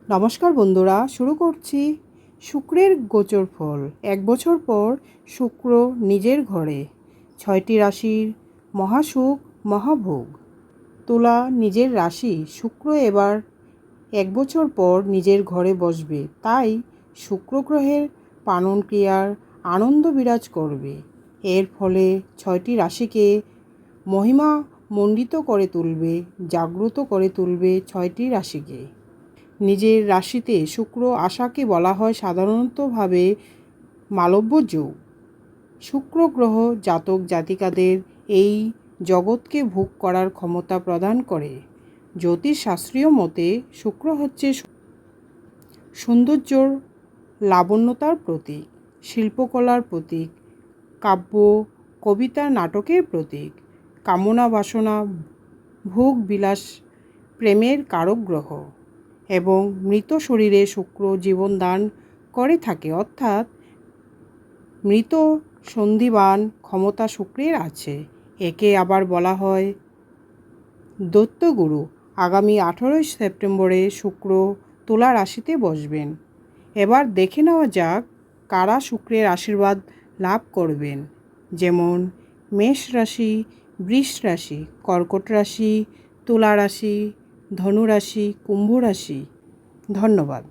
নমস্কার বন্ধুরা, শুরু করছি শুক্রের গোচর ফল। 1 বছর পর শুক্র নিজের ঘরে, 6টি রাশির মহাসুখ মহাভোগ। তুলা নিজের রাশি, শুক্র এবার 1 বছর পর নিজের ঘরে বসবে, তাই শুক্র গ্রহের পালন ক্রিয়ার আনন্দ বিরাজ করবে। এর ফলে 6টি রাশিকে মহিমা মণ্ডিত করে তুলবে, জাগ্রত করে তুলবে 6টি রাশিকে। নিজের রাশিতে শুক্র আসাকে বলা হয় সাধারণতভাবে মালব্য যোগ। শুক্র গ্রহ জাতক জাতিকাদের এই জগৎকে ভোগ করার ক্ষমতা প্রদান করে। জ্যোতিষশাস্ত্রীয় মতে শুক্র হচ্ছে সৌন্দর্যর লাবণ্যতার প্রতীক, শিল্পকলার প্রতীক, কাব্য কবিতা নাটকের প্রতীক, কামনা বাসনা ভোগ বিলাস প্রেমের কারক গ্রহ এবং মৃত শরীরে শুক্র জীবন দান করে থাকে, অর্থাৎ মৃত সন্ধিবান ক্ষমতা শুক্রের আছে। একে আবার বলা হয় দৈত্যগুরু। আগামী 18 সেপ্টেম্বরে শুক্র তুলা রাশিতে বসবেন। এবার দেখে নেওয়া যাক কারা শুক্রের আশীর্বাদ লাভ করবেন। যেমন মেষ রাশি, বৃষ রাশি, কর্কট রাশি, তুলা রাশি, ধনু রাশি, কুম্ভ রাশি। ধন্যবাদ।